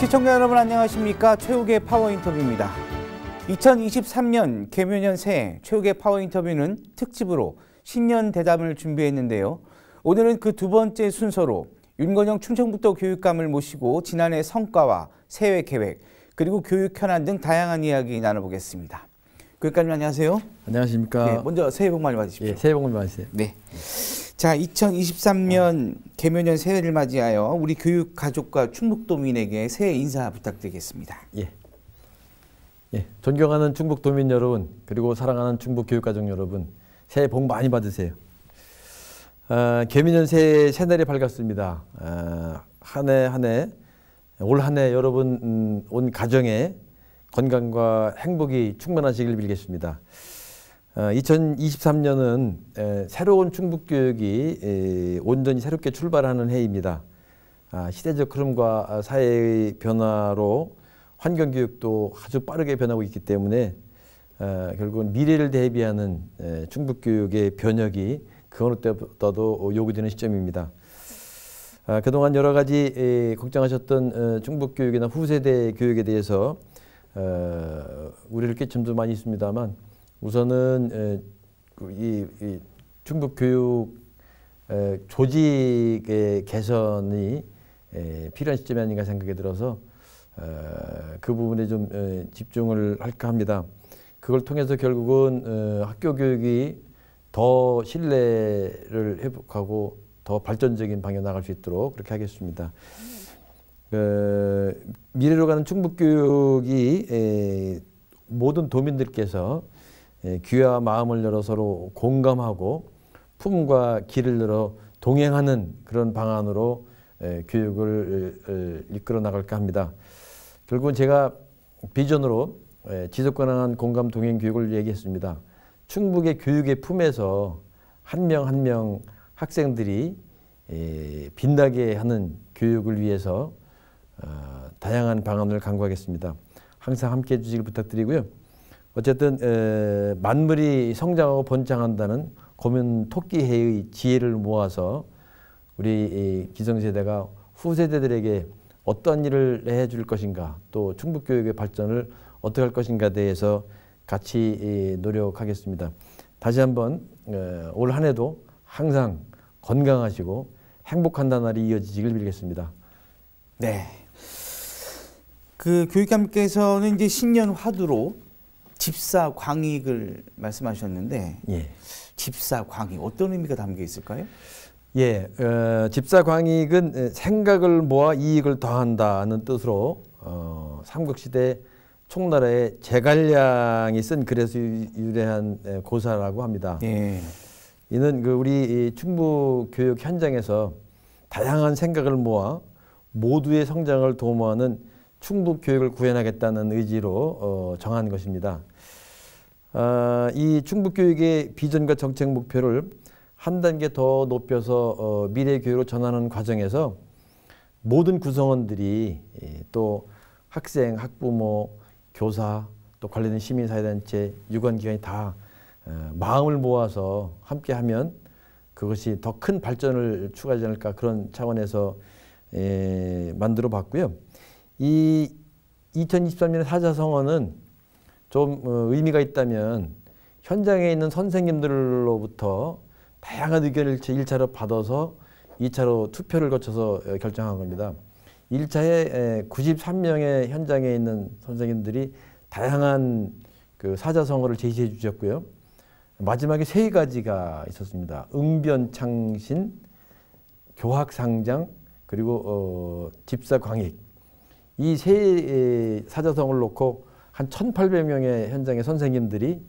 시청자 여러분 안녕하십니까. 최욱의 파워 인터뷰입니다. 2023년 개묘년 새해 최욱의 파워 인터뷰는 특집으로 신년 대담을 준비했는데요. 오늘은 그 두 번째 순서로 윤건영 충청북도 교육감을 모시고 지난해 성과와 새해 계획 그리고 교육 현안 등 다양한 이야기 나눠보겠습니다. 교육감님 안녕하세요. 안녕하십니까. 네, 먼저 새해 복 많이 받으십시오. 예, 새해 복 많이 받으세요. 네. 자, 2023년 개묘년 새해를 맞이하여 우리 교육 가족과 충북도민에게 새해 인사 부탁드리겠습니다. 예. 예, 존경하는 충북도민 여러분, 그리고 사랑하는 충북 교육가족 여러분, 새해 복 많이 받으세요. 개묘년 새날이 밝았습니다. 올 한 해 여러분 온 가정에 건강과 행복이 충만하시길 빌겠습니다. 2023년은 새로운 충북교육이 온전히 새롭게 출발하는 해입니다. 시대적 흐름과 사회의 변화로 환경교육도 아주 빠르게 변하고 있기 때문에 결국은 미래를 대비하는 충북교육의 변혁이 그 어느 때보다도 요구되는 시점입니다. 그동안 여러 가지 걱정하셨던 충북교육이나 후세대 교육에 대해서 우려를 끼친 점도 많이 있습니다만 우선은 이 충북교육 조직의 개선이 필요한 시점이 아닌가 생각이 들어서 그 부분에 좀 집중을 할까 합니다. 그걸 통해서 결국은 학교 교육이 더 신뢰를 회복하고 더 발전적인 방향으로 나갈 수 있도록 그렇게 하겠습니다. 미래로 가는 충북교육이 모든 도민들께서 귀와 마음을 열어 서로 공감하고 품과 기를 열어 동행하는 그런 방안으로 교육을 이끌어 나갈까 합니다. 결국은 제가 비전으로 지속 가능한 공감 동행 교육을 얘기했습니다. 충북의 교육의 품에서 한 명 한 명 학생들이 빛나게 하는 교육을 위해서 다양한 방안을 강구하겠습니다. 항상 함께해 주시길 부탁드리고요. 어쨌든 만물이 성장하고 번창한다는 고문 토끼해의 지혜를 모아서 우리 기성세대가 후세대들에게 어떤 일을 해줄 것인가, 또 충북교육의 발전을 어떻게 할 것인가에 대해서 같이 노력하겠습니다. 다시 한번 올 한 해도 항상 건강하시고 행복한 나날이 이어지기를 빌겠습니다. 네. 그 교육감께서는 이제 신년 화두로 집사광익을 말씀하셨는데, 예. 집사광익 어떤 의미가 담겨 있을까요? 예, 집사광익은 생각을 모아 이익을 더한다는 뜻으로 삼국시대 총나라의 제갈량이 쓴 글에서 유래한 고사라고 합니다. 예. 이는 우리 충북 교육 현장에서 다양한 생각을 모아 모두의 성장을 도모하는 충북 교육을 구현하겠다는 의지로 정한 것입니다. 이 충북 교육의 비전과 정책 목표를 한 단계 더 높여서 미래 교육으로 전환하는 과정에서 모든 구성원들이 또 학생, 학부모, 교사, 또 관련된 시민사회단체, 유관기관이 다 마음을 모아서 함께하면 그것이 더 큰 발전을 추구하지 않을까 그런 차원에서 만들어 봤고요. 이 2023년의 사자성어는 좀 의미가 있다면 현장에 있는 선생님들로부터 다양한 의견을 1차로 받아서 2차로 투표를 거쳐서 결정한 겁니다. 1차에 93명의 현장에 있는 선생님들이 다양한 그 사자성어를 제시해 주셨고요. 마지막에 3가지가 있었습니다. 응변창신, 교학상장, 그리고 집사광익. 이 3 사자성어를 놓고 한 1,800명의 현장의 선생님들이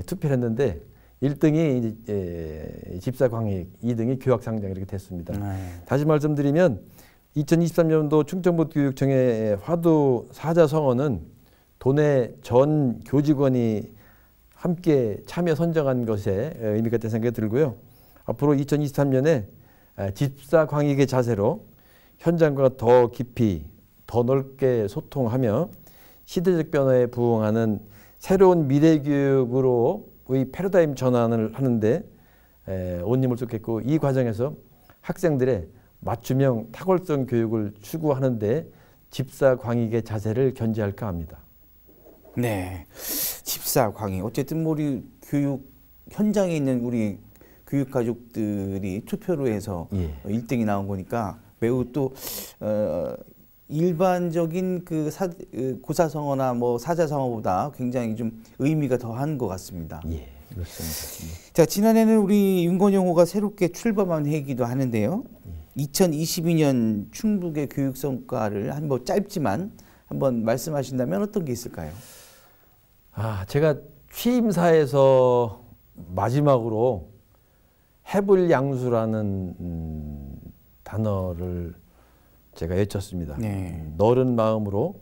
투표를 했는데 1등이 집사광익, 2등이 교학상장 이렇게 됐습니다. 다시 말씀드리면 2023년도 충청북교육청의 화두 사자성어는 도내 전 교직원이 함께 참여 선정한 것에 의미가 있다는 생각이 들고요. 앞으로 2023년에 집사광익의 자세로 현장과 더 깊이, 더 넓게 소통하며 시대적 변화에 부응하는 새로운 미래교육으로의 패러다임 전환을 하는데 온 힘을 쏟겠고, 이 과정에서 학생들의 맞춤형 탁월성 교육을 추구하는 데 집사광익의 자세를 견지할까 합니다. 네, 집사광익. 어쨌든 우리 교육 현장에 있는 우리 교육 가족들이 투표로 해서 예. 1등이 나온 거니까 매우 또 일반적인 그 고사성어나 뭐 사자성어보다 굉장히 좀 의미가 더한 것 같습니다. 예, 그렇습니다. 예. 자, 지난해는 우리 윤건영호가 새롭게 출범한 해이기도 하는데요. 2022년 충북의 교육 성과를 한번 짧지만 한번 말씀하신다면 어떤 게 있을까요? 제가 취임사에서 마지막으로 해불양수라는 단어를 제가 외쳤습니다. 네. 너른 마음으로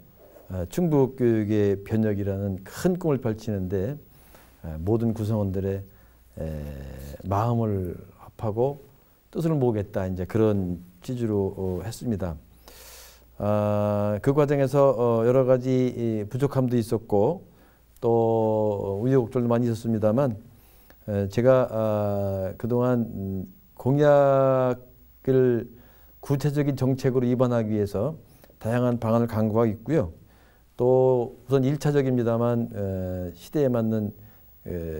충북 교육의 변혁이라는 큰 꿈을 펼치는데 모든 구성원들의 마음을 합하고 뜻을 모으겠다, 이제 그런 취지로 했습니다. 그 과정에서 여러 가지 부족함도 있었고 또 우여곡절도 많이 있었습니다만 제가 그동안 공약을 구체적인 정책으로 입안하기 위해서 다양한 방안을 강구하고 있고요. 또 우선 1차적입니다만 시대에 맞는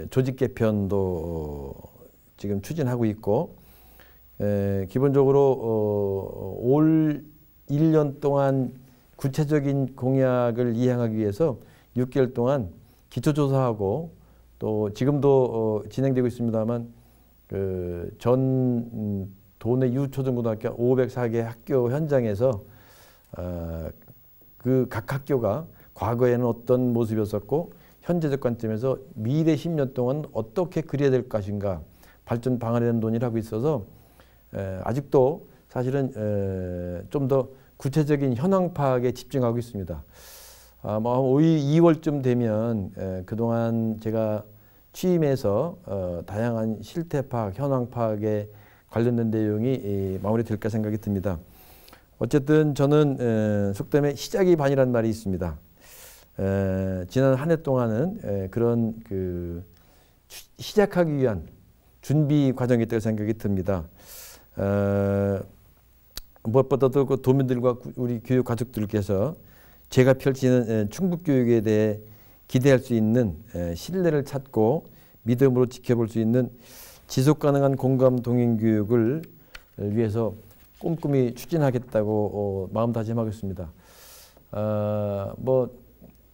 조직 개편도 지금 추진하고 있고, 기본적으로 올 1년 동안 구체적인 공약을 이행하기 위해서 6개월 동안 기초조사하고 또 지금도 진행되고 있습니다만 전 도내 유초등고등학교 504개 학교 현장에서 그 각 학교가 과거에는 어떤 모습이었었고 현재적 관점에서 미래 10년 동안 어떻게 그려야 될 것인가 발전 방안에 대한 논의를 하고 있어서 아직도 사실은 좀 더 구체적인 현황 파악에 집중하고 있습니다. 2월쯤 되면 그동안 제가 취임해서 다양한 실태 파악, 현황 파악에 관련된 내용이 마무리될까 생각이 듭니다. 어쨌든 저는 속담에 시작이 반이라는 말이 있습니다. 지난 한 해 동안은 그런 시작하기 위한 준비 과정이 있다고 생각이 듭니다. 무엇보다도 그 도민들과 우리 교육 가족들께서 제가 펼치는 충북교육에 대해 기대할 수 있는 신뢰를 찾고 믿음으로 지켜볼 수 있는 지속가능한 공감 동행 교육을 위해서 꼼꼼히 추진하겠다고 마음다짐하겠습니다.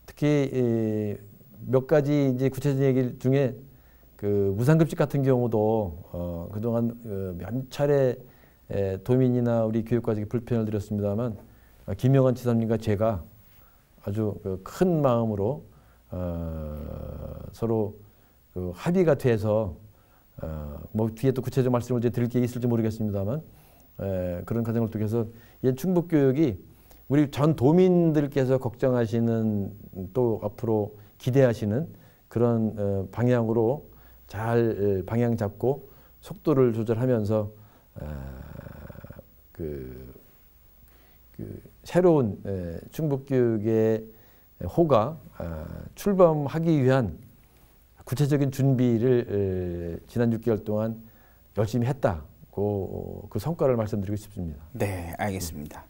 특히 몇 가지 이제 구체적인 얘기 중에 그 무상급식 같은 경우도 그동안 몇 차례 도민이나 우리 교육가족이 불편을 드렸습니다만 김영환 지사님과 제가 아주 큰 마음으로 서로 합의가 돼서 뒤에 또 구체적 말씀을 드릴 게 있을지 모르겠습니다만 그런 과정을 통해서 충북 교육이 우리 전 도민들께서 걱정하시는 또 앞으로 기대하시는 그런 방향으로 잘 방향 잡고 속도를 조절하면서 새로운 충북 교육의 호가 출범하기 위한 구체적인 준비를 지난 6개월 동안 열심히 했다고 그 성과를 말씀드리고 싶습니다. 네, 알겠습니다.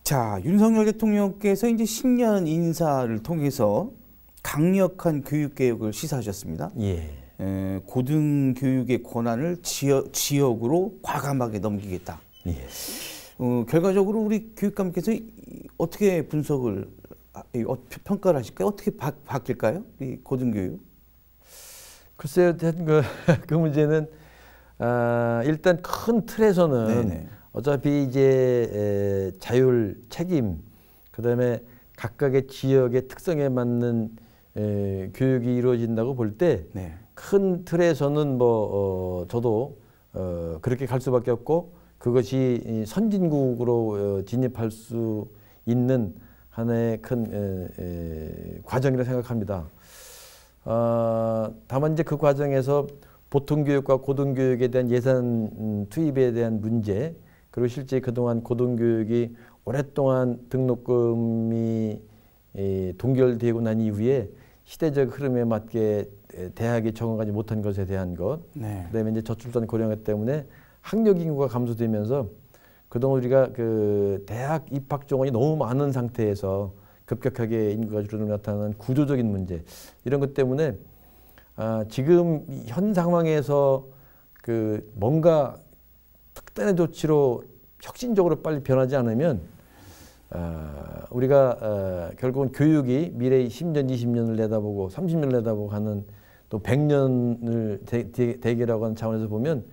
자, 윤석열 대통령께서 이제 신년 인사를 통해서 강력한 교육개혁을 시사하셨습니다. 예. 고등교육의 권한을 지역으로 과감하게 넘기겠다. 예. 결과적으로 우리 교육감께서 어떻게 분석을 평가를 하실까요? 어떻게 바뀔까요? 이 고등교육? 글쎄요, 그 문제는 일단 큰 틀에서는 네네. 어차피 이제 자율, 책임, 그다음에 각각의 지역의 특성에 맞는 교육이 이루어진다고 볼 때 큰 틀에서는 저도 그렇게 갈 수밖에 없고 그것이 선진국으로 진입할 수 있는 하나의 큰 과정이라고 생각합니다. 다만 이제 그 과정에서 보통교육과 고등교육에 대한 예산 투입에 대한 문제, 그리고 실제 그동안 고등교육이 오랫동안 등록금이 동결되고 난 이후에 시대적 흐름에 맞게 대학이 적응하지 못한 것에 대한 것, 그다음에 이제 저출산 고령화 때문에 학력 인구가 감소되면서 그동안 우리가 그 대학 입학 정원이 너무 많은 상태에서 급격하게 인구가 줄어들며 나타나는 구조적인 문제 이런 것 때문에 지금 현 상황에서 그 뭔가 특단의 조치로 혁신적으로 빨리 변하지 않으면 우리가 결국은 교육이 미래의 10년, 20년을 내다보고 30년을 내다보고 하는 또 100년을 대계라고 하는 차원에서 보면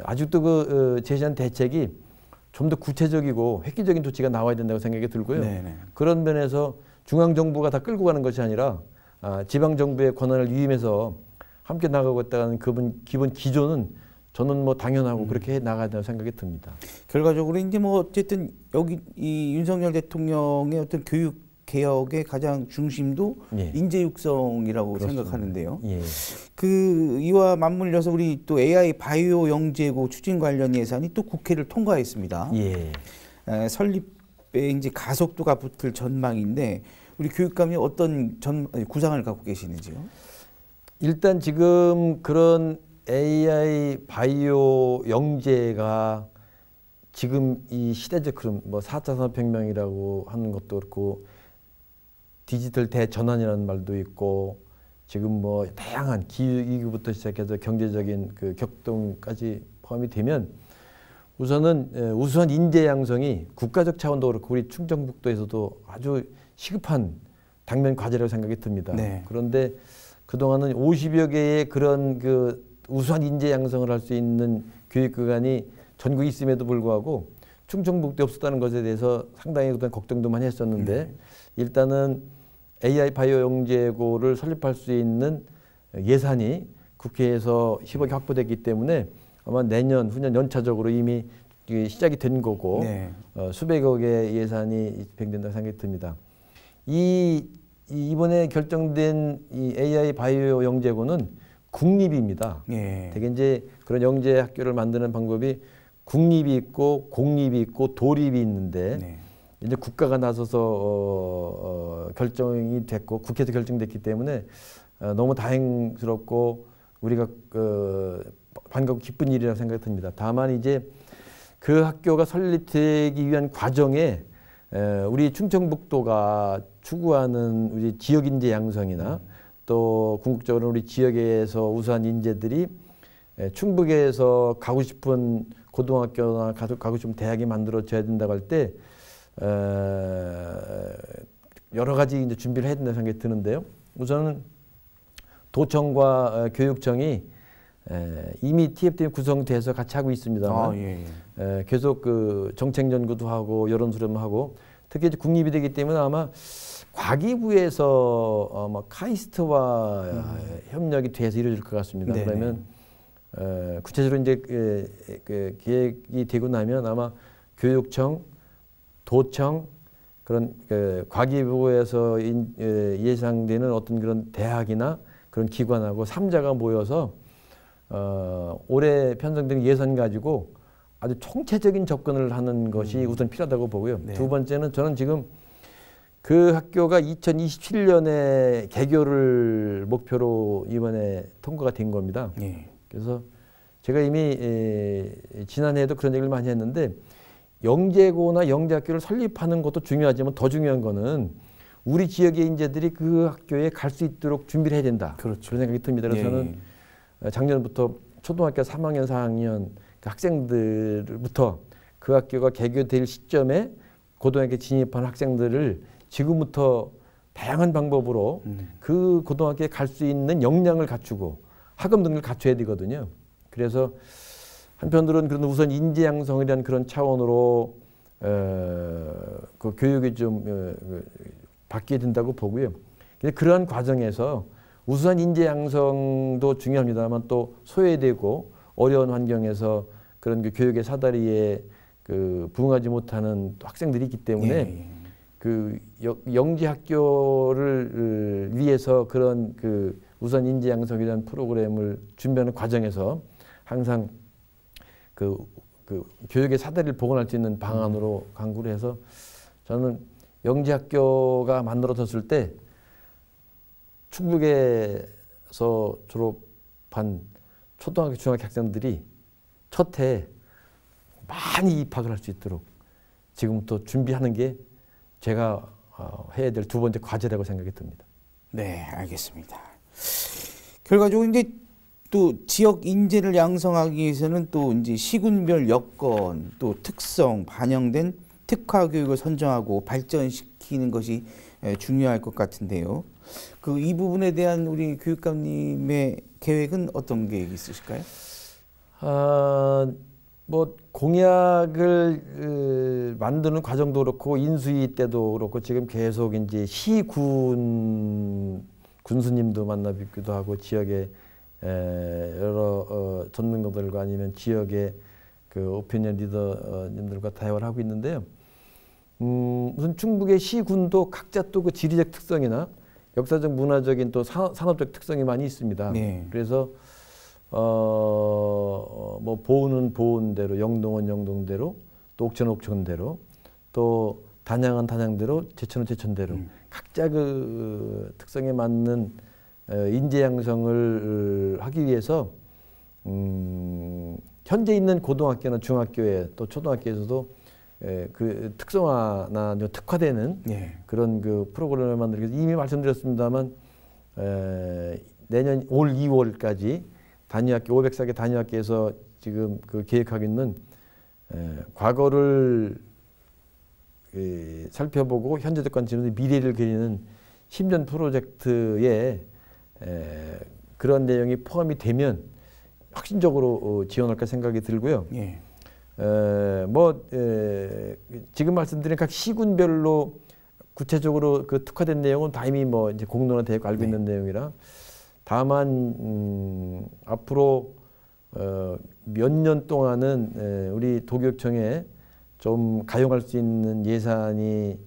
아직도 그 제시한 대책이 좀 더 구체적이고 획기적인 조치가 나와야 된다고 생각이 들고요. 네네. 그런 면에서 중앙정부가 다 끌고 가는 것이 아니라 지방정부의 권한을 위임해서 함께 나가고 있다는 기본 기조는 저는 뭐 당연하고 그렇게 해 나가야 된다고 생각이 듭니다. 결과적으로 이제 뭐 어쨌든 여기 이 윤석열 대통령의 어떤 교육 개혁의 가장 중심도 예. 인재 육성이라고 그렇습니다. 생각하는데요. 예. 그 이와 맞물려서 우리 또 AI 바이오 영재고 추진 관련 예산이 또 국회를 통과했습니다. 예. 설립에 이제 가속도가 붙을 전망인데 우리 교육감이 어떤 구상을 갖고 계시는지요? 일단 지금 그런 AI 바이오 영재가 지금 이 시대적 흐름, 뭐 4차 산업혁명이라고 하는 것도 그렇고 디지털 대전환이라는 말도 있고 지금 뭐 다양한 기후부터 시작해서 경제적인 그 격동까지 포함이 되면 우선은 우수한 인재 양성이 국가적 차원도 그렇고 우리 충청북도에서도 아주 시급한 당면 과제라고 생각이 듭니다. 네. 그런데 그동안은 50여 개의 그런 그 우수한 인재 양성을 할 수 있는 교육기관이 전국에 있음에도 불구하고 충청북도에 없었다는 것에 대해서 상당히 그동안 걱정도 많이 했었는데 일단은 AI 바이오 영재고를 설립할 수 있는 예산이 국회에서 10억이 확보됐기 때문에 아마 내년, 후년 연차적으로 이미 시작이 된 거고 네. 수백억의 예산이 집행된다고 생각이 듭니다. 이번에 결정된 이 AI 바이오 영재고는 국립입니다. 예. 되게 이제 그런 영재 학교를 만드는 방법이 국립이 있고 공립이 있고 도립이 있는데 네. 이제 국가가 나서서 결정이 됐고 국회에서 결정됐기 때문에 너무 다행스럽고 우리가 반갑고 기쁜 일이라고 생각이 듭니다. 다만 이제 그 학교가 설립되기 위한 과정에 우리 충청북도가 추구하는 우리 지역 인재 양성이나 또 궁극적으로 우리 지역에서 우수한 인재들이 충북에서 가고 싶은 고등학교나 가고 싶은 대학이 만들어져야 된다고 할 때 여러 가지 이제 준비를 해야 된다는 생각이 드는데요. 우선은 도청과 교육청이 이미 TF팀이 구성돼서 같이 하고 있습니다만 예. 계속 그 정책 연구도 하고 여론 수렴도 하고 특히 이제 국립이 되기 때문에 아마 과기부에서 카이스트와 협력이 돼서 이루어질 것 같습니다. 네네. 그러면 구체적으로 이제 계획이 되고 나면 아마 교육청, 도청 그런 과기부에서 예상되는 어떤 그런 대학이나 그런 기관하고 3자가 모여서 올해 편성된 예산 가지고 아주 총체적인 접근을 하는 것이 우선 필요하다고 보고요. 네. 두 번째는 저는 지금 그 학교가 2027년에 개교를 목표로 이번에 통과가 된 겁니다. 예. 그래서 제가 이미 지난해에도 그런 얘기를 많이 했는데 영재고나 영재학교를 설립하는 것도 중요하지만 더 중요한 거는 우리 지역의 인재들이 그 학교에 갈 수 있도록 준비를 해야 된다. 그렇죠. 그런 생각이 듭니다. 그래서 저는 작년부터 초등학교 3학년, 4학년 그 학생들부터 그 학교가 개교될 시점에 고등학교에 진입한 학생들을 지금부터 다양한 방법으로 그 고등학교에 갈 수 있는 역량을 갖추고 학업 능력을 갖춰야 되거든요. 그래서 한편으로는 그런 우선 인재 양성이라는 그런 차원으로 그 교육이 좀 바뀌어야 된다고 보고요. 그러한 과정에서 우수한 인재 양성도 중요합니다만 또 소외되고 어려운 환경에서 그런 그 교육의 사다리에 그 부응하지 못하는 학생들이 있기 때문에 그 영재 학교를 위해서 그런 그 우선 인재 양성이라는 프로그램을 준비하는 과정에서 항상 그 교육의 사다리를 복원할 수 있는 방안으로 강구를 해서 저는 영재 학교가 만들어졌을 때 충북에서 졸업한 초등학교, 중학교 학생들이 첫 해 많이 입학을 할 수 있도록 지금부터 준비하는 게 제가 해야 될 두 번째 과제라고 생각이 듭니다. 네, 알겠습니다. 결과적으로 이제 또 지역 인재를 양성하기 위해서는 또 이제 시군별 여건, 또 특성 반영된 특화 교육을 선정하고 발전시키는 것이 중요할 것 같은데요. 그 이 부분에 대한 우리 교육감님의 계획은 어떤 계획이 있으실까요? 뭐 공약을 만드는 과정도 그렇고 인수위 때도 그렇고 지금 계속 이제 시군 군수님도 만나 뵙기도 하고 지역의 여러 전문가들과 아니면 지역의 그 오피니언 리더님들과 대화를 하고 있는데요. 우선 충북의 시군도 각자 또 그 지리적 특성이나 역사적, 문화적인 또 산업적 특성이 많이 있습니다. 네. 그래서 뭐 보은은 보은대로, 영동은 영동대로, 또 옥천은 옥천대로, 또 단양은 단양대로, 제천은 제천대로 각자 그 특성에 맞는 인재 양성을 하기 위해서 현재 있는 고등학교나 중학교에 또 초등학교에서도 그 특성화나 특화되는 네. 그런 그 프로그램을 만들기 위해서 이미 말씀드렸습니다만 내년 올 2월까지 단위학교 504개 단위학교에서 지금 그 계획하고 있는 과거를 살펴보고 현재적 관점에서 미래를 그리는 10년 프로젝트에 그런 내용이 포함이 되면 확신적으로 지원할까 생각이 들고요. 예. 지금 말씀드린 각 시군별로 구체적으로 그 특화된 내용은 다 이미 뭐 이제 공론화되고 알고 있는 내용이라 다만 앞으로 몇 년 동안은 우리 도교육청에 좀 가용할 수 있는 예산이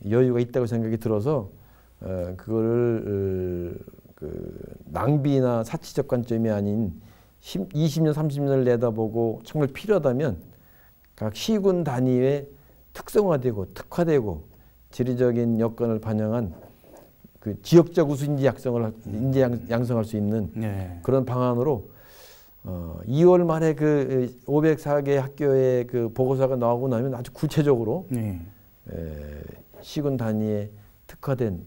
여유가 있다고 생각이 들어서 그거를 그 낭비나 사치적 관점이 아닌 20년, 30년을 내다보고 정말 필요하다면 각 시군 단위의 특성화되고 특화되고 지리적인 여건을 반영한 그 지역적 우수 인재 양성할 수 있는 네. 그런 방안으로 2월 말에 그 504개 학교의 그 보고서가 나오고 나면 아주 구체적으로 네. 시군 단위의 특화된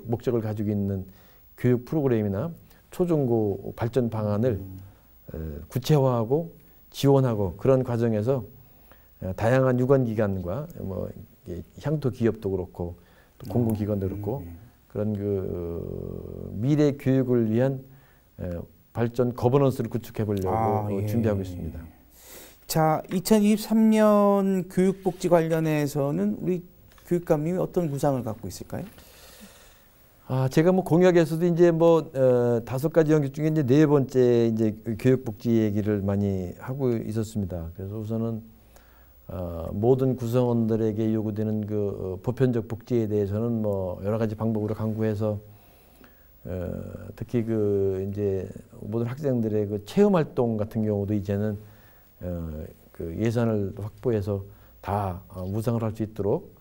목적을 가지고 있는 교육 프로그램이나 초중고 발전 방안을 구체화하고 지원하고 그런 과정에서 다양한 유관기관과 뭐 향토 기업도 그렇고 또 공공기관도 그렇고 그런 그 미래 교육을 위한 발전 거버넌스를 구축해 보려고 준비하고 있습니다. 자, 2023년 교육복지 관련해서는 우리 교육감님이 어떤 구상을 갖고 있을까요? 제가 뭐 공약에서도 이제 뭐 5가지 영역 중에 이제 4번째 이제 교육복지 얘기를 많이 하고 있었습니다. 그래서 우선은 모든 구성원들에게 요구되는 그 보편적 복지에 대해서는 뭐 여러 가지 방법으로 강구해서 특히 그 이제 모든 학생들의 그 체험 활동 같은 경우도 이제는 그 예산을 확보해서 다 무상을 할 수 있도록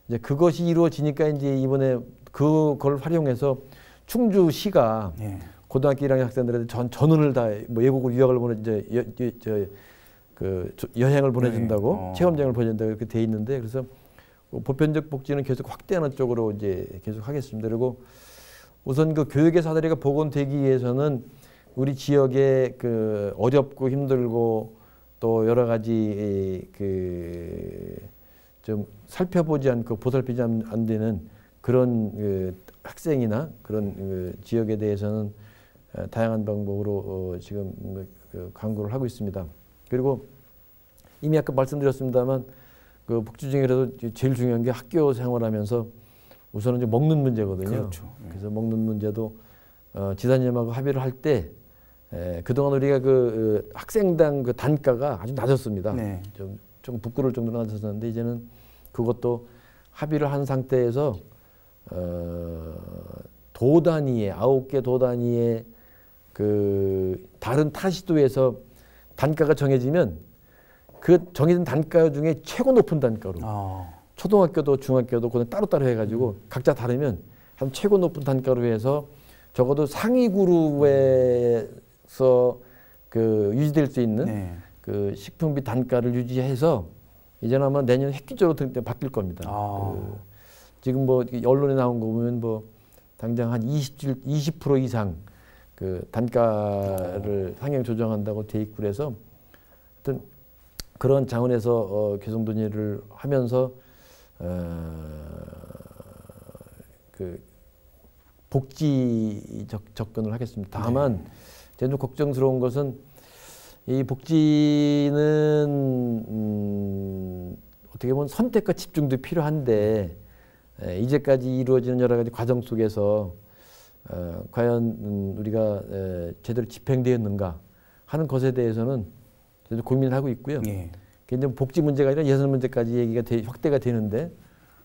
이제 그것이 이루어지니까 이제 이번에 그걸 활용해서 충주시가 고등학교 1학년 학생들한테 전원을 다 뭐 외국으로 유학을 보내 여행을 보내준다고 체험장을 보내준다고 이렇게 돼 있는데 그래서 보편적 복지는 계속 확대하는 쪽으로 이제 계속 하겠습니다. 그리고 우선 그 교육의 사다리가 복원되기 위해서는 우리 지역에 그 어렵고 힘들고 또 여러 가지 그 좀 살펴보지 않고 보살피지 안 되는 그런 그 학생이나 그런 그 지역에 대해서는 다양한 방법으로 지금 강구를 하고 있습니다. 그리고 이미 아까 말씀드렸습니다만 그 복지 중에라도 제일 중요한 게 학교 생활하면서 우선은 이제 먹는 문제거든요. 그렇죠. 그래서 먹는 문제도 지사님하고 합의를 할 때 그동안 우리가 그 학생당 그 단가가 아주 낮았습니다. 네. 좀 부끄러울 정도로 낮았었는데 이제는 그것도 합의를 한 상태에서 도 단위의 9개 도 단위의 그 다른 타시도에서 단가가 정해지면 그 정해진 단가 중에 최고 높은 단가로 초등학교도 중학교도 그냥 따로따로 해가지고 각자 다르면 한 최고 높은 단가로 해서 적어도 상위 그룹에서 그 유지될 수 있는 그 식품비 단가를 유지해서 이제는 아마 내년 획기적으로 바뀔 겁니다. 지금 뭐 언론에 나온 거 보면 뭐 당장 한 20% 이상 그 단가를 상향 조정한다고 돼 있고 그래서 하여튼 그런 차원에서 개성 논의를 하면서 그 복지적 접근을 하겠습니다. 다만 제가 좀 걱정스러운 것은 이 복지는 어떻게 보면 선택과 집중도 필요한데 이제까지 이루어지는 여러 가지 과정 속에서 과연 우리가 제대로 집행되었는가 하는 것에 대해서는 저도 고민을 하고 있고요. 근데 복지 문제가 아니라 예산 문제까지 얘기가 확대가 되는데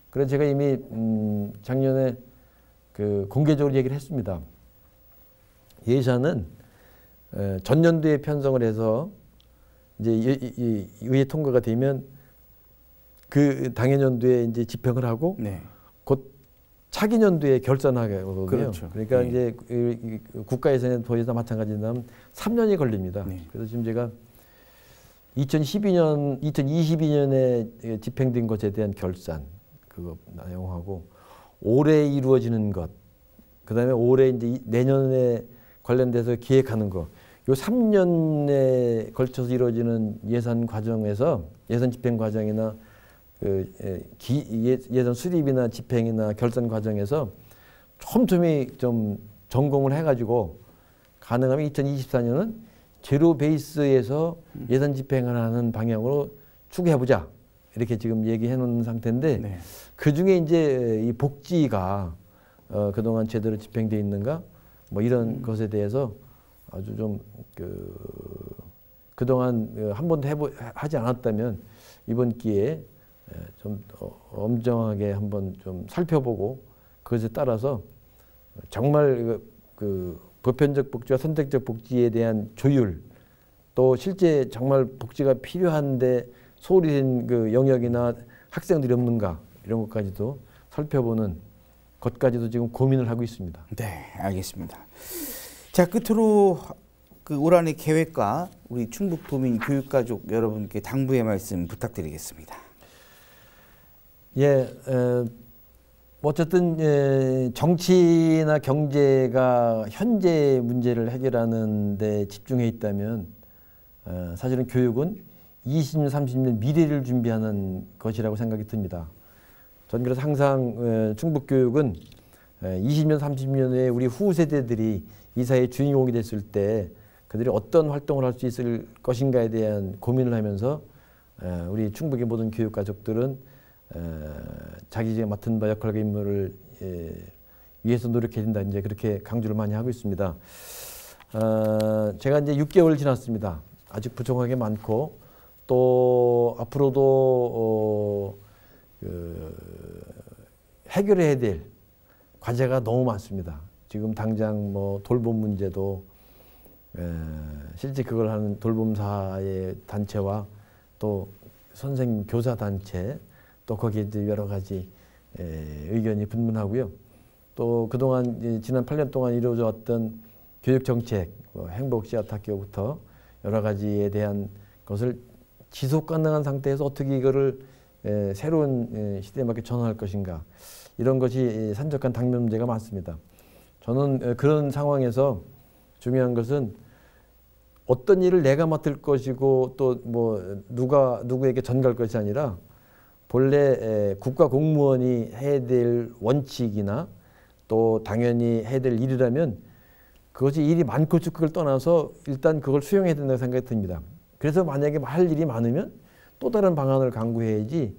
그래서 제가 이미 작년에 그 공개적으로 얘기를 했습니다. 예산은 전년도에 편성을 해서 이제 의회 통과가 되면 그 당해년도에 이제 집행을 하고 곧 차기 년도에 결산하거든요. 그렇죠. 그러니까 이제 국가 예산에 도에서 마찬가지라면 3년이 걸립니다. 그래서 지금 제가 2022년에 집행된 것에 대한 결산 그거 내용하고 올해 이루어지는 것, 그다음에 올해 이제 내년에 관련돼서 기획하는 거, 요 3년에 걸쳐서 이루어지는 예산 과정에서 예산 집행 과정이나 그 예산 수립이나 집행이나 결산 과정에서 촘촘히 좀 점검을 해가지고 가능하면 2024년은 제로 베이스에서 예산 집행을 하는 방향으로 추구해보자 이렇게 지금 얘기해 놓은 상태인데 그 중에 이제 이 복지가 그동안 제대로 집행되어 있는가 뭐 이런 것에 대해서 아주 좀 그동안 한 번도 하지 않았다면 이번 기회에 좀 엄정하게 한번 좀 살펴보고 그것에 따라서 정말 그 보편적 복지와 선택적 복지에 대한 조율 또 실제 정말 복지가 필요한데 소홀히 된 그 영역이나 학생들이 없는가 이런 것까지도 살펴보는 것까지도 지금 고민을 하고 있습니다. 네, 알겠습니다. 자, 끝으로 그 올 한해 계획과 우리 충북도민 교육가족 여러분께 당부의 말씀 부탁드리겠습니다. 예, 어쨌든 정치나 경제가 현재 문제를 해결하는 데 집중해 있다면 사실은 교육은 20년, 30년 미래를 준비하는 것이라고 생각이 듭니다. 전 그래서 항상 충북교육은 20년, 30년 후에 우리 후세대들이 이 사회의 주인공이 됐을 때 그들이 어떤 활동을 할 수 있을 것인가에 대한 고민을 하면서 우리 충북의 모든 교육가족들은 자기가 맡은 바 역할과 임무를 위해서 노력해야 된다. 이제 그렇게 강조를 많이 하고 있습니다. 제가 이제 6개월 지났습니다. 아직 부족한 게 많고 또 앞으로도 해결해야 될 과제가 너무 많습니다. 지금 당장 뭐 돌봄 문제도 실제 그걸 하는 돌봄사의 단체와 또 선생님 교사 단체 또 거기에 이제 여러 가지 의견이 분분하고요. 또 그동안 지난 8년 동안 이루어져 왔던 교육 정책, 행복 씨앗 학교부터 여러 가지에 대한 것을 지속 가능한 상태에서 어떻게 이거를 새로운 시대에 맞게 전환할 것인가 이런 것이 산적한 당면 문제가 많습니다. 저는 그런 상황에서 중요한 것은 어떤 일을 내가 맡을 것이고 또 뭐 누구에게 전갈 것이 아니라 본래 국가 공무원이 해야 될 원칙이나 또 당연히 해야 될 일이라면 그것이 일이 많고 적고를 떠나서 일단 그걸 수용해야 된다고 생각이 듭니다. 그래서 만약에 할 일이 많으면 또 다른 방안을 강구해야지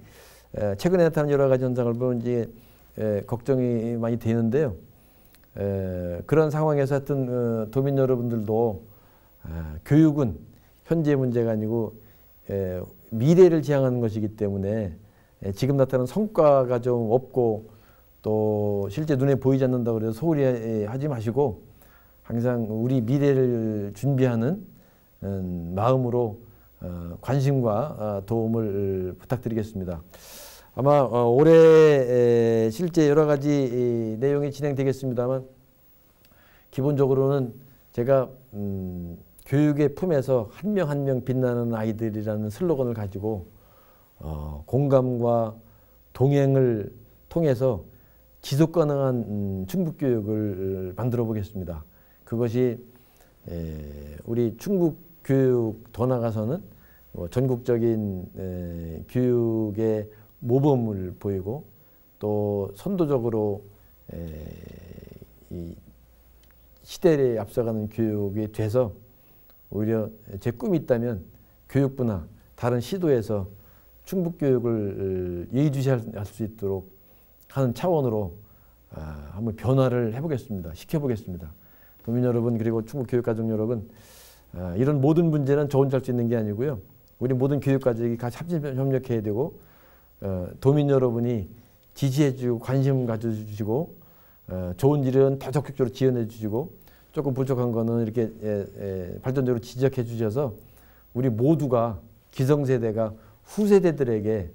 최근에 나타난 여러 가지 현상을 보면 이제 걱정이 많이 되는데요. 그런 상황에서 하여튼 도민 여러분들도 교육은 현재 문제가 아니고 미래를 지향하는 것이기 때문에 지금 나타나는 성과가 좀 없고 또 실제 눈에 보이지 않는다고 해서 소홀히 하지 마시고 항상 우리 미래를 준비하는 마음으로 관심과 도움을 부탁드리겠습니다. 아마 올해 실제 여러 가지 내용이 진행되겠습니다만 기본적으로는 제가 교육의 품에서 한 명 한 명 빛나는 아이들이라는 슬로건을 가지고 공감과 동행을 통해서 지속 가능한 충북교육을 만들어 보겠습니다. 그것이 우리 충북교육 더 나아가서는 전국적인 교육의 모범을 보이고 또 선도적으로 이 시대에 앞서가는 교육이 돼서 오히려 제 꿈이 있다면 교육부나 다른 시도에서 충북교육을 예의주시할 수 있도록 하는 차원으로 한번 변화를 해보겠습니다. 시켜보겠습니다. 도민 여러분 그리고 충북교육가족 여러분, 이런 모든 문제는 저 혼자 할 수 있는 게 아니고요. 우리 모든 교육가족이 같이 협력해야 되고 도민 여러분이 지지해주고 관심 가져주시고 좋은 일은 더 적극적으로 지원해 주시고 조금 부족한 거는 이렇게 발전적으로 지적해 주셔서 우리 모두가 기성세대가 후세대들에게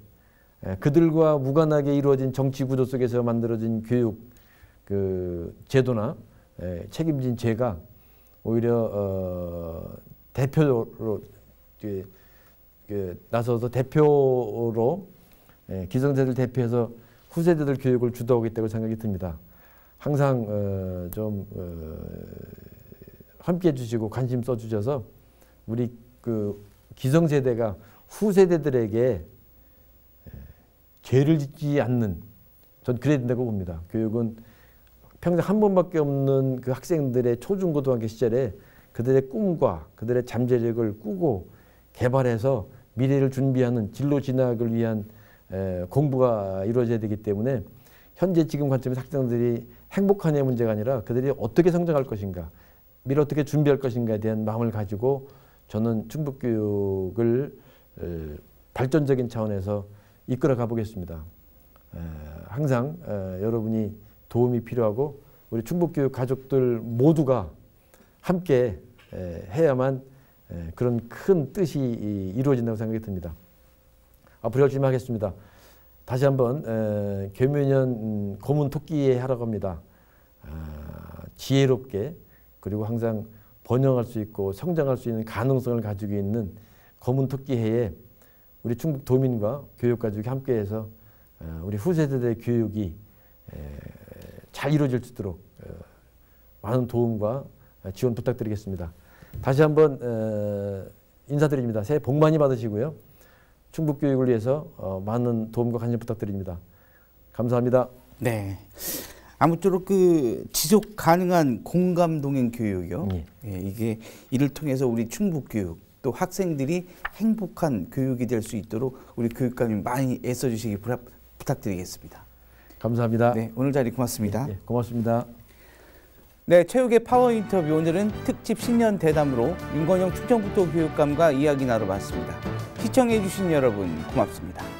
그들과 무관하게 이루어진 정치 구조 속에서 만들어진 교육 그 제도나 책임진 제가 오히려 대표로 나서서 대표로 기성세대를 대표해서 후세대들 교육을 주도하고 있다고 생각이 듭니다. 항상 좀 함께해 주시고 관심 써주셔서 우리 그 기성세대가 후세대들에게 죄를 짓지 않는, 전 그래야 된다고 봅니다. 교육은 평생 한 번밖에 없는 그 학생들의 초중고등학교 시절에 그들의 꿈과 그들의 잠재력을 꾸고 개발해서 미래를 준비하는 진로 진학을 위한 공부가 이루어져야 되기 때문에 현재 지금 관점에서 학생들이 행복하냐의 문제가 아니라 그들이 어떻게 성장할 것인가, 미래 어떻게 준비할 것인가에 대한 마음을 가지고 저는 충북교육을 발전적인 차원에서 이끌어 가보겠습니다. 항상 여러분이 도움이 필요하고 우리 충북교육 가족들 모두가 함께 해야만 그런 큰 뜻이 이루어진다고 생각이 듭니다. 앞으로 열심히 하겠습니다. 다시 한번 계묘년 고문 토끼에 하러 갑니다. 지혜롭게 그리고 항상 번영할 수 있고 성장할 수 있는 가능성을 가지고 있는 고문 토끼해에 우리 충북 도민과 교육가족이 함께해서 우리 후세대의 교육이 잘 이루어질 수 있도록 많은 도움과 지원 부탁드리겠습니다. 다시 한번 인사드립니다. 새해 복 많이 받으시고요. 충북교육을 위해서 많은 도움과 관심 부탁드립니다. 감사합니다. 네. 아무쪼록 그 지속 가능한 공감 동행 교육이요. 예, 이게 이를 통해서 우리 충북교육 또 학생들이 행복한 교육이 될 수 있도록 우리 교육감님 많이 애써주시기 부탁드리겠습니다. 감사합니다. 네, 오늘 자리 고맙습니다. 예, 고맙습니다. 네, 체육의 파워 인터뷰 오늘은 특집 신년 대담으로 윤건영 충청북도 교육감과 이야기 나눠봤습니다. 시청해주신 여러분 고맙습니다.